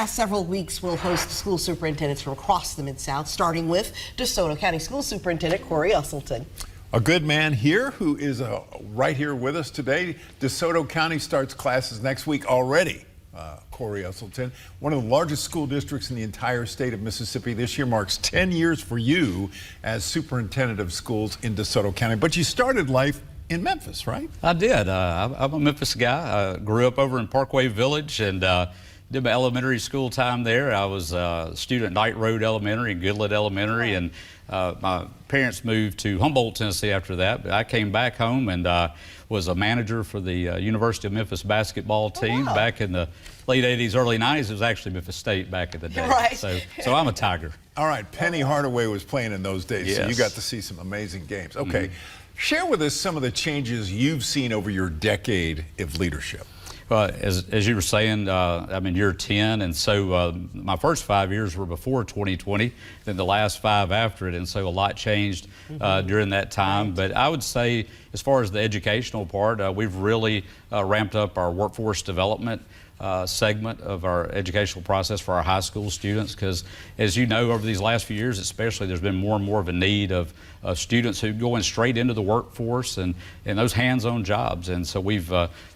Last several weeks, we'll host school superintendents from across the Mid-South, starting with DeSoto County School Superintendent Cory Uselton. A good man here who is right here with us today. DeSoto County starts classes next week already. Cory Uselton, one of the largest school districts in the entire state of Mississippi. This year marks 10 years for you as superintendent of schools in DeSoto County. But you started life in Memphis, right? I did. I'm a Memphis guy. I grew up over in Parkway Village and did my elementary school time there. I was a student at Knight Road Elementary and Goodlet Elementary, and my parents moved to Humboldt, Tennessee after that. But I came back home and was a manager for the University of Memphis basketball team back in the late 80s, early 90s. It was actually Memphis State back in the day. Right. So I'm a Tiger. All right, Penny Hardaway was playing in those days, so you got to see some amazing games. Okay, share with us some of the changes you've seen over your decade of leadership. As you were saying, I'm in year 10, and so my first 5 years were before 2020, then the last 5 after it, and so a lot changed during that time. But I would say, as far as the educational part, we've really ramped up our workforce development segment of our educational process for our high school students, because as you know, over these last few years especially, there's been more and more of a need of students who go in straight into the workforce and those hands-on jobs. And so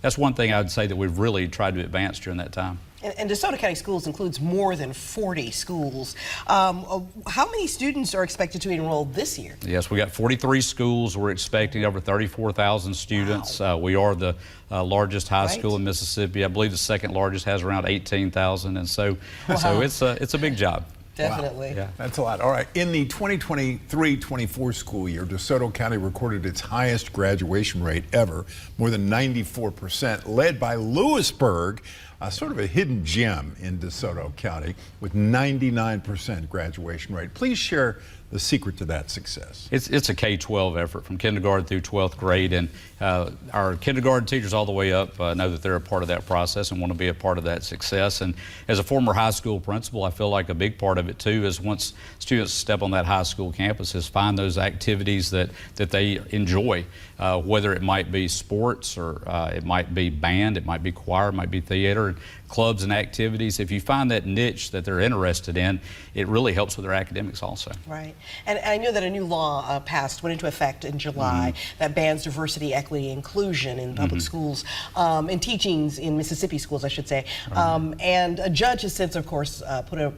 that's one thing I would say that we've really tried to advance during that time. And DeSoto County Schools includes more than 40 schools. How many students are expected to enroll this year? Yes, we got 43 schools. We're expecting over 34,000 students. Wow. We are the largest high school in Mississippi. I believe the second largest has around 18,000, and so it's a big job. Definitely. Wow. Yeah. That's a lot. All right. In the 2023-24 school year, DeSoto County recorded its highest graduation rate ever, more than 94%, led by Lewisburg, sort of a hidden gem in DeSoto County, with 99% graduation rate. Please share the secret to that success. It's a K-12 effort from kindergarten through 12th grade, and our kindergarten teachers all the way up know that they're a part of that process and want to be a part of that success. And as a former high school principal, I feel like a big part of it too is once students step on that high school campus is find those activities that they enjoy, whether it might be sports or it might be band, it might be choir, it might be theater, clubs and activities. If you find that niche that they're interested in, it really helps with their academics also. Right. And I know that a new law went into effect in July that bans diversity, equity, inclusion in public schools, in teachings in Mississippi schools, I should say. And a judge has since, of course, put a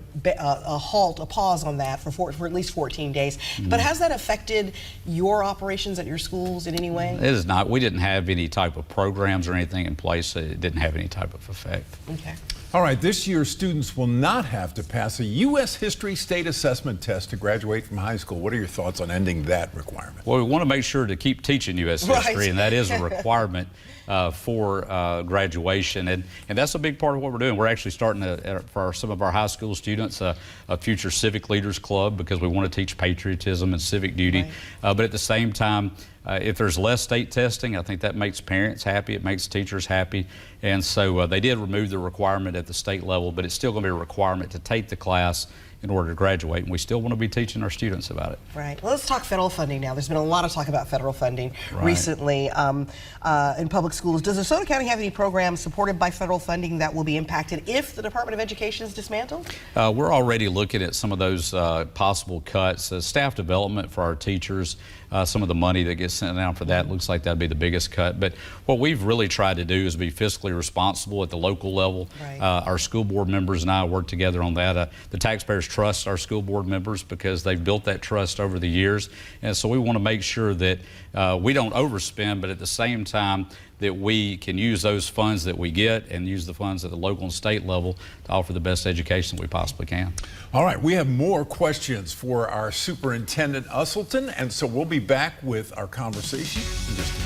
pause on that for at least 14 days. But has that affected your operations at your schools in any way? It is not. We didn't have any type of programs or anything in place. So it didn't have any type of effect. Okay. All right, this year students will not have to pass a U.S. History State Assessment test to graduate from high school. What are your thoughts on ending that requirement? Well, we want to make sure to keep teaching U.S. history, and that is a requirement for graduation, and that's a big part of what we're doing. We're actually starting for some of our high school students a future civic leaders club, because we want to teach patriotism and civic duty. But at the same time, if there's less state testing, I think that makes parents happy, it makes teachers happy, and so they did remove the requirement at the state level, but it's still going to be a requirement to take the class in order to graduate, and we still want to be teaching our students about it. Right. Well, let's talk federal funding now. There's been a lot of talk about federal funding recently in public schools. Does DeSoto County have any programs supported by federal funding that will be impacted if the Department of Education is dismantled? We're already looking at some of those possible cuts. Staff development for our teachers, some of the money that gets sent down for that looks like that'd be the biggest cut. But what we've really tried to do is be fiscally responsible at the local level. Our school board members and I work together on that. The taxpayers trust our school board members because they've built that trust over the years. And so we want to make sure that we don't overspend, but at the same time that we can use those funds that we get and use the funds at the local and state level to offer the best education we possibly can. All right, we have more questions for our Superintendent Uselton, and so we'll be back with our conversation in just a minute.